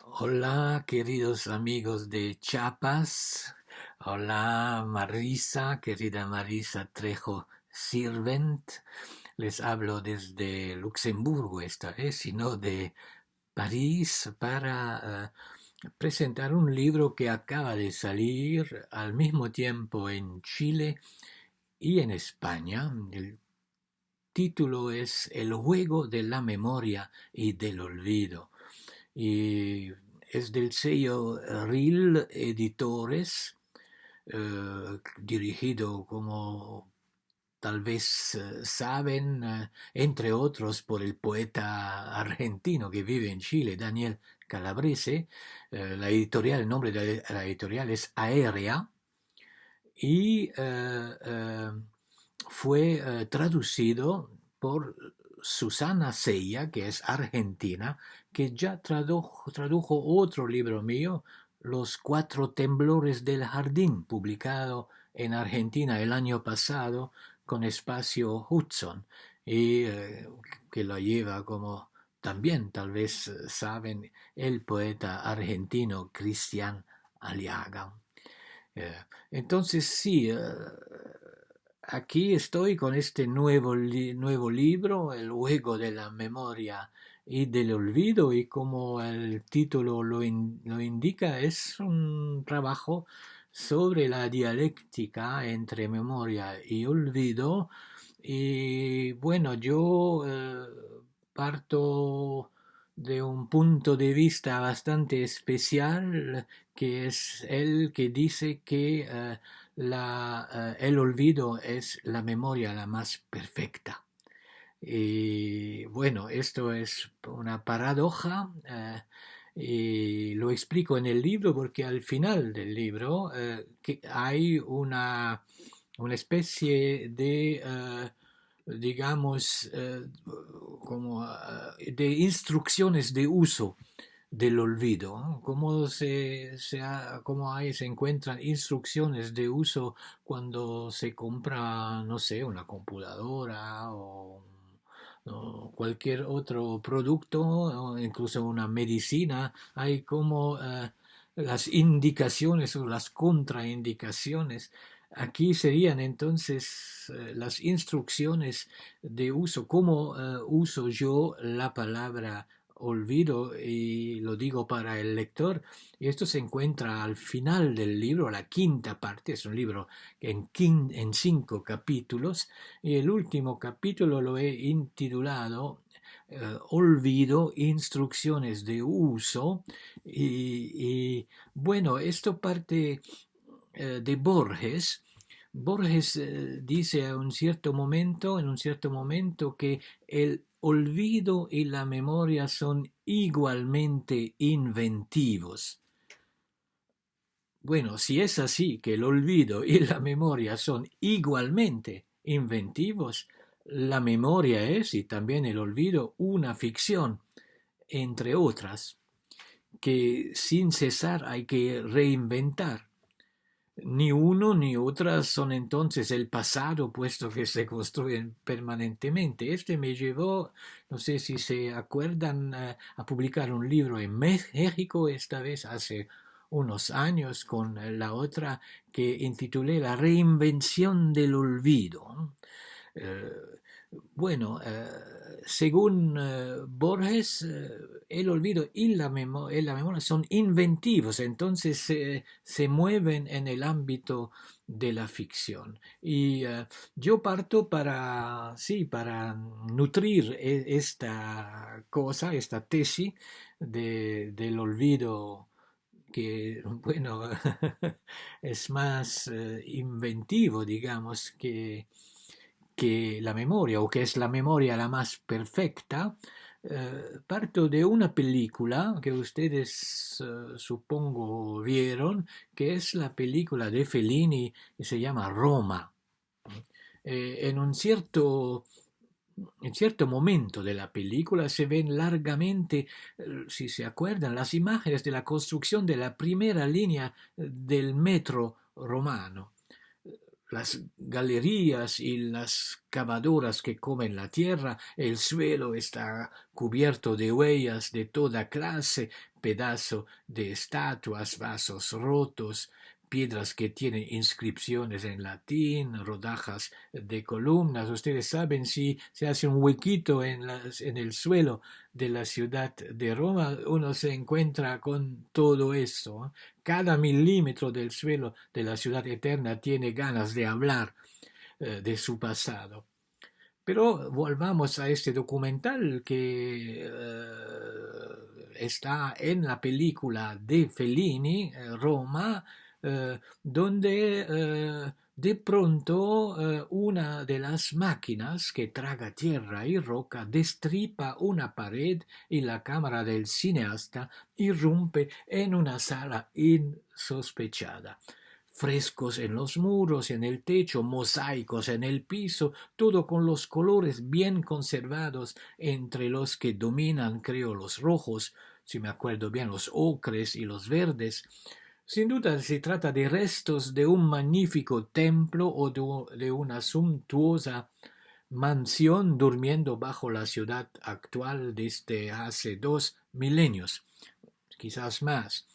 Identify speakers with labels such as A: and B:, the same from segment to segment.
A: Hola, queridos amigos de Chiapas. Hola, Marisa, querida Marisa Trejo Sirvent. Les hablo desde Luxemburgo esta vez, sino de París, para presentar un libro que acaba de salir al mismo tiempo en Chile y en España. El título es El juego de la memoria y del olvido y es del sello RIL Editores, dirigido, como tal vez saben, entre otros por el poeta argentino que vive en Chile, Daniel Calabrese. El nombre de la editorial es Aérea y fue traducido por Susana Sella, que es argentina, que ya tradujo otro libro mío, Los cuatro temblores del jardín, publicado en Argentina el año pasado con Espacio Hudson, y que lo lleva, como también tal vez saben, el poeta argentino Cristian Aliaga. Eh, entonces sí, aquí estoy con este nuevo libro, El juego de la memoria y del olvido, y como el título lo indica, es un trabajo sobre la dialéctica entre memoria y olvido. Y bueno, yo parto de un punto de vista bastante especial, que es el que dice que el olvido es la memoria la más perfecta. Y bueno, esto es una paradoja, y lo explico en el libro porque al final del libro que hay una especie de, digamos, como de instrucciones de uso del olvido, ¿no? Cómo ahí se encuentran instrucciones de uso cuando se compra, no sé, una computadora o cualquier otro producto, o incluso una medicina. Hay como las indicaciones o las contraindicaciones. Aquí serían entonces las instrucciones de uso. ¿Cómo uso yo la palabra olvido? Y lo digo para el lector. Y esto se encuentra al final del libro, la quinta parte. Es un libro en 5 capítulos. Y el último capítulo lo he intitulado Olvido, instrucciones de uso. Bueno, esto parte de Borges. Borges dice en un cierto momento, que el olvido y la memoria son igualmente inventivos. Bueno, si es así, que el olvido y la memoria son igualmente inventivos, la memoria es, y también el olvido, una ficción, entre otras, que sin cesar hay que reinventar. Ni uno ni otra son entonces el pasado, puesto que se construyen permanentemente. Este me llevó, no sé si se acuerdan, a publicar un libro en México, esta vez hace unos años, con la otra que intitulé La reinvención del olvido, ¿no? Eh, bueno, según Borges, el olvido y la memoria son inventivos, entonces se mueven en el ámbito de la ficción. Y yo parto sí, para nutrir esta cosa, esta tesis del olvido, que, bueno, es más inventivo, digamos, que la memoria, o que es la memoria la más perfecta. Parto de una película que ustedes supongo vieron, que es la película de Fellini, que se llama Roma. En un en cierto momento de la película se ven largamente, si se acuerdan, las imágenes de la construcción de la primera línea del metro romano. las galerías y las cavadoras que comen la tierra, el suelo está cubierto de huellas de toda clase, pedazos de estatuas, vasos rotos, piedras que tienen inscripciones en latín, rodajas de columnas. Ustedes saben, si se hace un huequito en el suelo de la ciudad de Roma, uno se encuentra con todo esto. Cada milímetro del suelo de la ciudad eterna tiene ganas de hablar de su pasado. Pero volvamos a este documental que está en la película de Fellini, Roma, donde de pronto una de las máquinas que traga tierra y roca destripa una pared y la cámara del cineasta irrumpe en una sala insospechada. Frescos en los muros, en el techo, mosaicos en el piso, todo con los colores bien conservados, entre los que dominan, creo, los rojos, si me acuerdo bien, los ocres y los verdes. Sin duda se trata de restos de un magnífico templo o de una suntuosa mansión durmiendo bajo la ciudad actual desde hace 2 milenios, quizás más.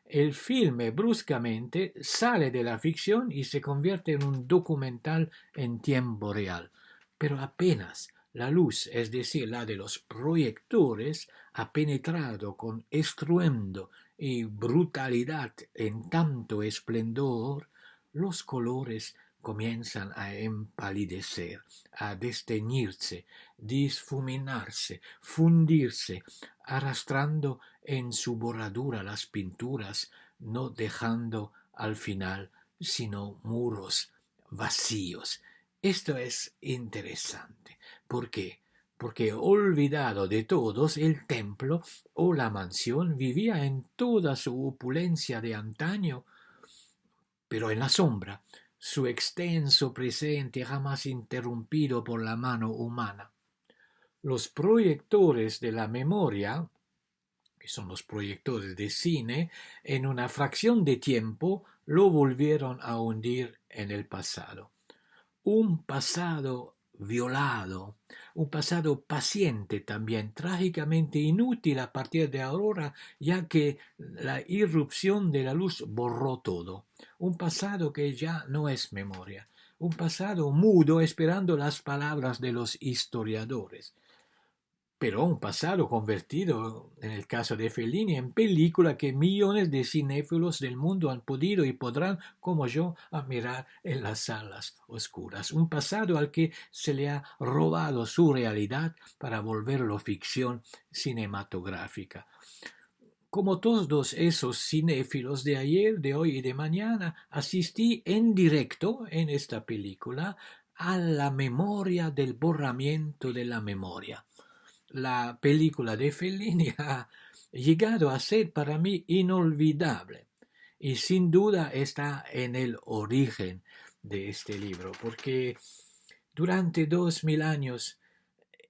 A: El filme bruscamente sale de la ficción y se convierte en un documental en tiempo real. Pero apenas la luz, es decir, la de los proyectores, ha penetrado con estruendo y brutalidad en tanto esplendor, los colores comienzan a empalidecer, a desteñirse, difuminarse, fundirse, arrastrando en su borradura las pinturas, no dejando al final sino muros vacíos. Esto es interesante. ¿Por qué? Porque olvidado de todos, el templo o la mansión vivía en toda su opulencia de antaño, pero en la sombra, su extenso presente jamás interrumpido por la mano humana. Los proyectores de la memoria, que son los proyectores de cine, en una fracción de tiempo lo volvieron a hundir en el pasado. Un pasado violado, un pasado paciente también, trágicamente inútil a partir de ahora, ya que la irrupción de la luz borró todo. Un pasado que ya no es memoria, un pasado mudo esperando las palabras de los historiadores, pero un pasado convertido, en el caso de Fellini, en película que millones de cinéfilos del mundo han podido y podrán, como yo, admirar en las salas oscuras. Un pasado al que se le ha robado su realidad para volverlo ficción cinematográfica. Como todos esos cinéfilos de ayer, de hoy y de mañana, asistí en directo en esta película a la memoria del borramiento de la memoria. La película de Fellini ha llegado a ser para mí inolvidable y sin duda está en el origen de este libro, porque durante 2000 años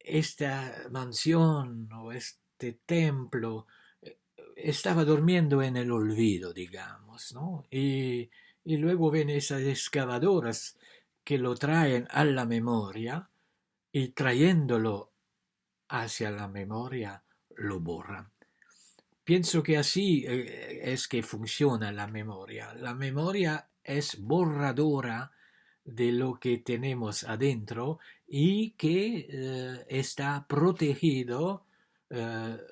A: esta mansión o este templo estaba durmiendo en el olvido, digamos, ¿no? Y luego ven esas excavadoras que lo traen a la memoria y trayéndolo hacia la memoria lo borran. Pienso que así es que funciona la memoria. La memoria es borradora de lo que tenemos adentro y que está protegido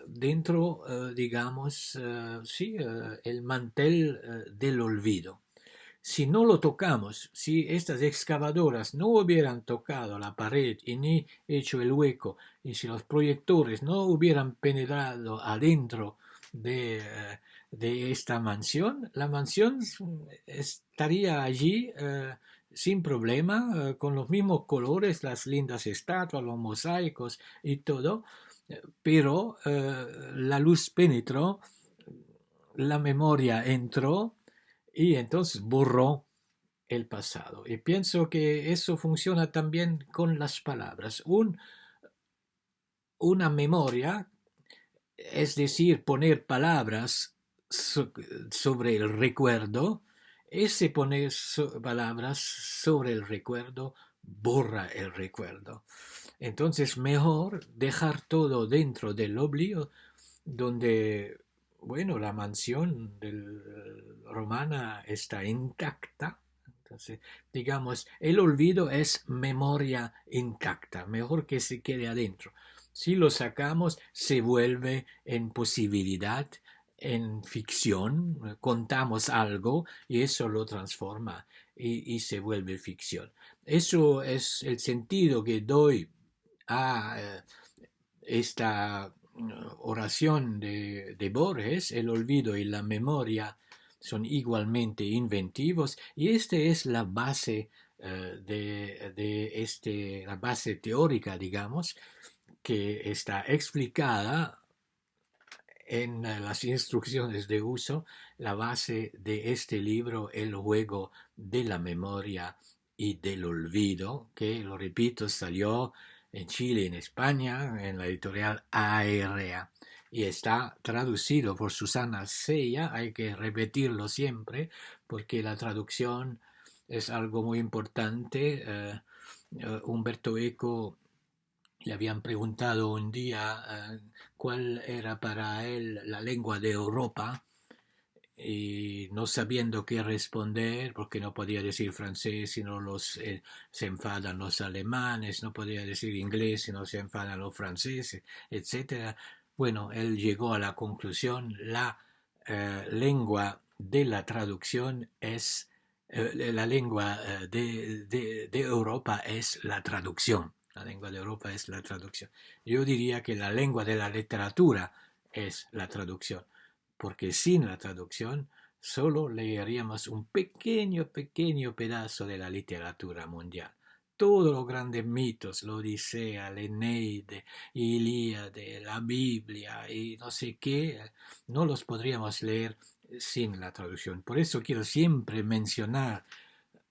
A: dentro, digamos, sí, el mantel del olvido. Si no lo tocamos, si estas excavadoras no hubieran tocado la pared y ni hecho el hueco, y si los proyectores no hubieran penetrado adentro de esta mansión, la mansión estaría allí sin problema, con los mismos colores, las lindas estatuas, los mosaicos y todo, pero la luz penetró, la memoria entró y entonces borró el pasado. Y pienso que eso funciona también con las palabras. Una memoria, es decir, poner palabras sobre el recuerdo, ese poner palabras sobre el recuerdo borra el recuerdo. Entonces, mejor dejar todo dentro del oblio, donde, bueno, la mansión romana está intacta. Entonces, digamos, el olvido es memoria intacta, mejor que se quede adentro. Si lo sacamos, se vuelve en posibilidad, en ficción, contamos algo y eso lo transforma y se vuelve ficción. Eso es el sentido que doy a esta oración de Borges. El olvido y la memoria son igualmente inventivos y esta es la base la base teórica, digamos, que está explicada en las instrucciones de uso, la base de este libro, El juego de la memoria y del olvido, que, lo repito, salió en Chile y en España, en la editorial Aérea, y está traducido por Susana Sella. Hay que repetirlo siempre, porque la traducción es algo muy importante. Humberto Eco le habían preguntado un día cuál era para él la lengua de Europa y no sabiendo qué responder, porque no podía decir francés si no se enfadan los alemanes, no podía decir inglés si no se enfadan los franceses, etcétera. Bueno, él llegó a la conclusión: la lengua de la traducción es la lengua de Europa es la traducción. La lengua de Europa es la traducción. Yo diría que la lengua de la literatura es la traducción, porque sin la traducción solo leeríamos un pequeño, pequeño pedazo de la literatura mundial. Todos los grandes mitos, la Odisea, la Eneide, Ilíade, la Biblia y no sé qué, no los podríamos leer sin la traducción. Por eso quiero siempre mencionar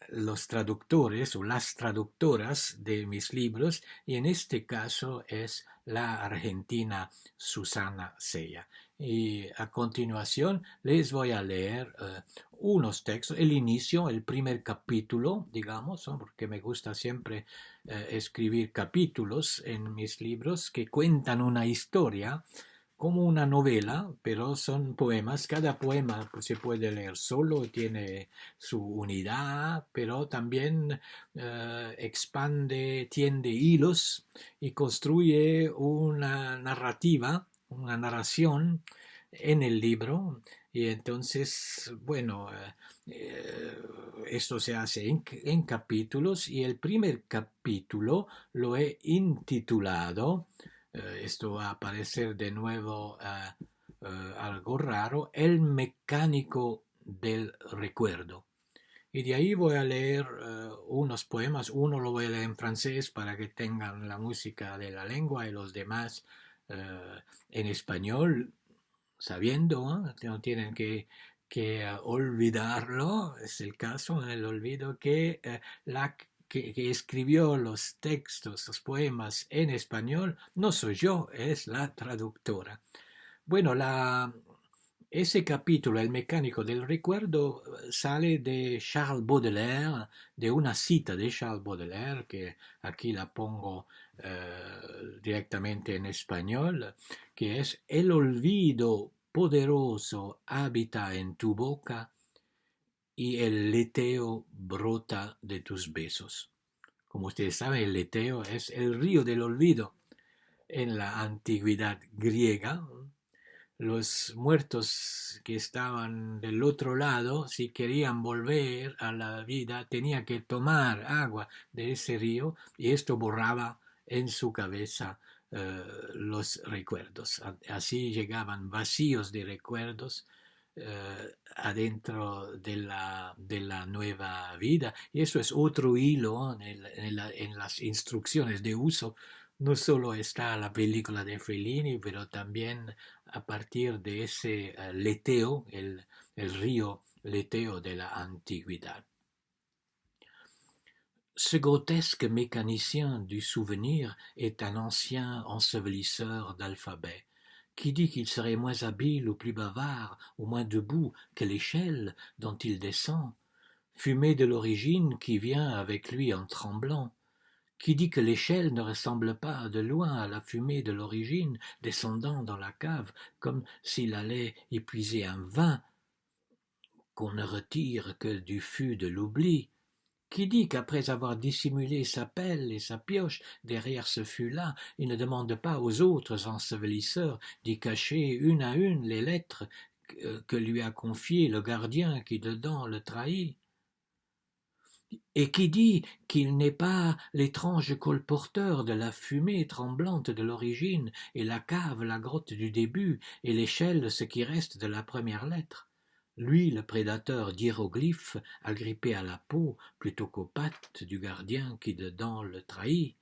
A: los traductores o las traductoras de mis libros, y en este caso es la argentina Susana Sella. Y a continuación les voy a leer unos textos, el inicio, el primer capítulo, digamos, ¿no? Porque me gusta siempre escribir capítulos en mis libros que cuentan una historia como una novela, pero son poemas. Cada poema pues, se puede leer solo, tiene su unidad, pero también expande, tiende hilos y construye una narrativa, una narración en el libro. Y entonces, bueno, esto se hace en capítulos, y el primer capítulo lo he intitulado, esto va a aparecer de nuevo algo raro: El mecánico del recuerdo. Y de ahí voy a leer unos poemas. Uno lo voy a leer en francés para que tengan la música de la lengua, y los demás en español, sabiendo, ¿no? No tienen que olvidarlo. Es el caso, en el olvido, que que escribió los textos, los poemas en español, no soy yo, es la traductora. Bueno, ese capítulo, El mecánico del recuerdo, sale de Charles Baudelaire, de una cita de Charles Baudelaire, que aquí la pongo directamente en español, que es: el olvido poderoso habita en tu boca y el leteo brota de tus besos. Como ustedes saben, el leteo es el río del olvido. En la antigüedad griega, los muertos que estaban del otro lado, si querían volver a la vida, tenían que tomar agua de ese río, y esto borraba en su cabeza los recuerdos. Así llegaban vacíos de recuerdos adentro de la nueva vida. Y eso es otro hilo en las instrucciones de uso. No solo está la película de Fellini, pero también a partir de ese leteo, el río leteo de la antigüedad. Ce grotesque mécanicien du souvenir est un ancien ensevelisseur d'alphabet, qui dit qu'il serait moins habile ou plus bavard ou moins debout que l'échelle dont il descend, fumée de l'origine qui vient avec lui en tremblant, qui dit que l'échelle ne ressemble pas de loin à la fumée de l'origine descendant dans la cave, comme s'il allait y puiser un vin qu'on ne retire que du fût de l'oubli, qui dit qu'après avoir dissimulé sa pelle et sa pioche derrière ce fût-là, il ne demande pas aux autres ensevelisseurs d'y cacher une à une les lettres que lui a confiées le gardien qui dedans le trahit, et qui dit qu'il n'est pas l'étrange colporteur de la fumée tremblante de l'origine, et la cave la grotte du début, et l'échelle ce qui reste de la première lettre. Lui, le prédateur d'hiéroglyphes, agrippé à la peau plutôt qu'aux pattes du gardien qui dedans le trahit.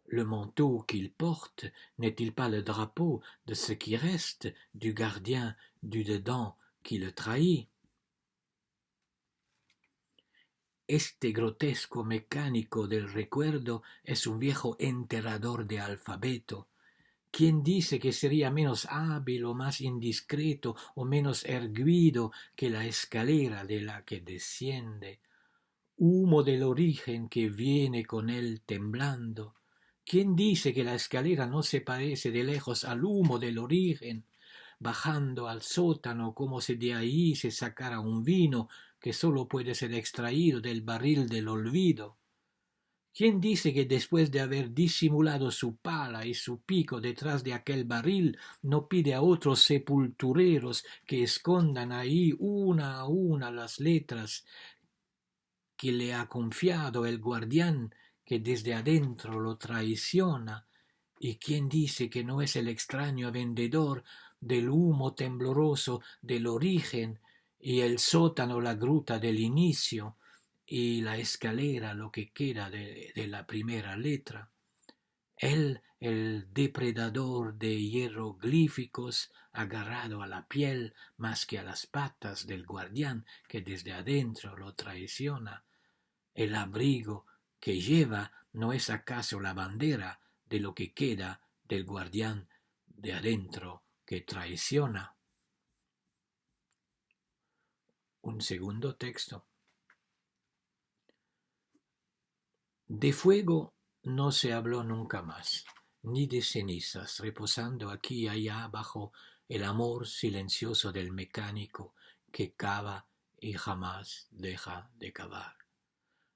A: Le manteau qu'il porte n'est-il pas le drapeau de ce qui reste du gardien du dedans qui le trahit? Este grotesco mecánico del recuerdo es un viejo enterrador de alfabeto. ¿Quién dice que sería menos hábil o más indiscreto o menos erguido que la escalera de la que desciende? Humo del origen que viene con él temblando. ¿Quién dice que la escalera no se parece de lejos al humo del origen, bajando al sótano como si de ahí se sacara un vino que sólo puede ser extraído del barril del olvido? ¿Quién dice que después de haber disimulado su pala y su pico detrás de aquel barril, no pide a otros sepultureros que escondan ahí una a una las letras que le ha confiado el guardián que desde adentro lo traiciona? ¿Y quién dice que no es el extraño vendedor del humo tembloroso del origen, y el sótano la gruta del inicio, y la escalera lo que queda de la primera letra? Él, el depredador de hieroglíficos, agarrado a la piel más que a las patas del guardián que desde adentro lo traiciona. El abrigo que lleva no es acaso la bandera de lo que queda del guardián de adentro que traiciona. Un segundo texto. De fuego no se habló nunca más, ni de cenizas reposando aquí y allá bajo el amor silencioso del mecánico que cava y jamás deja de cavar.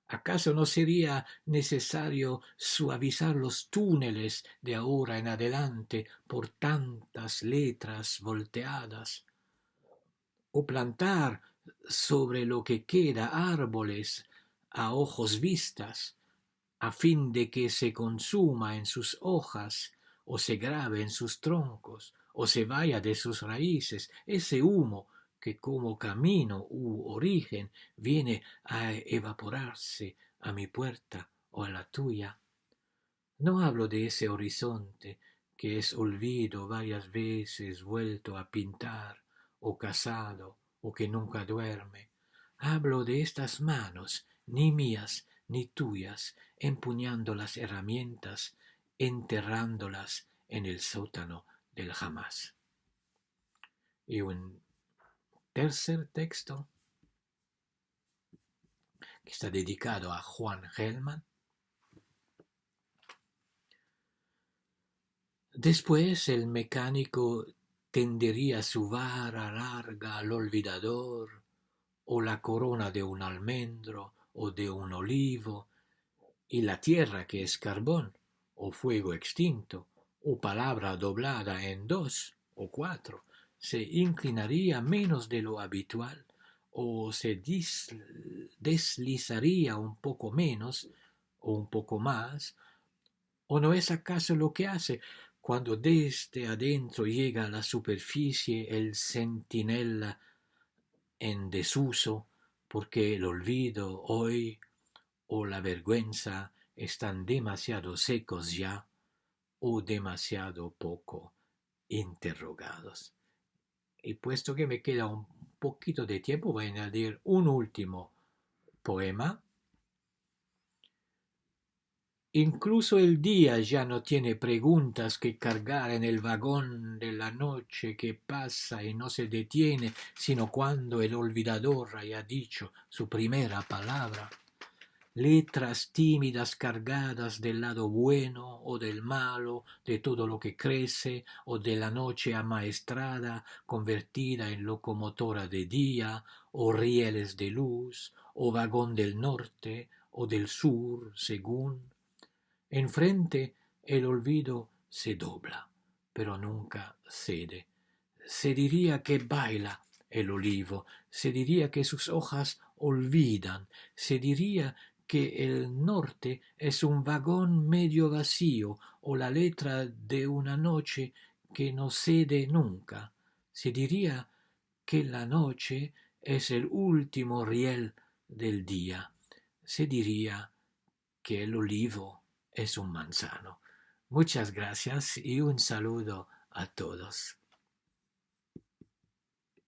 A: ¿Acaso no sería necesario suavizar los túneles de ahora en adelante por tantas letras volteadas? ¿O plantar sobre lo que queda árboles a ojos vistas, a fin de que se consuma en sus hojas, o se grabe en sus troncos, o se vaya de sus raíces ese humo que como camino u origen viene a evaporarse a mi puerta o a la tuya? No hablo de ese horizonte que es olvido varias veces vuelto a pintar, o casado, o que nunca duerme. Hablo de estas manos, ni mías ni tuyas, empuñando las herramientas, enterrándolas en el sótano del jamás. Y un tercer texto que está dedicado a Juan Gelman. Después el mecánico tendería su vara larga al olvidador, o la corona de un almendro o de un olivo, y la tierra que es carbón, o fuego extinto, o palabra doblada en dos o cuatro, se inclinaría menos de lo habitual, o se deslizaría un poco menos o un poco más. ¿O no es acaso lo que hace cuando desde adentro llega a la superficie el centinela en desuso, porque el olvido hoy o la vergüenza están demasiado secos ya, o demasiado poco interrogados? Y puesto que me queda un poquito de tiempo, voy a añadir un último poema Incluso el día ya no tiene preguntas que cargar en el vagón de la noche que pasa y no se detiene, sino cuando el olvidador haya dicho su primera palabra. Letras tímidas cargadas del lado bueno o del malo, de todo lo que crece, o de la noche amaestrada convertida en locomotora de día, o rieles de luz, o vagón del norte o del sur, según. Enfrente el olvido se dobla, pero nunca cede. Se diría que baila el olivo, se diría que sus hojas olvidan, se diría que el norte es un vagón medio vacío o la letra de una noche que no cede nunca. Se diría que la noche es el último riel del día. Se diría que el olivo es un manzano. Muchas gracias y un saludo a todos.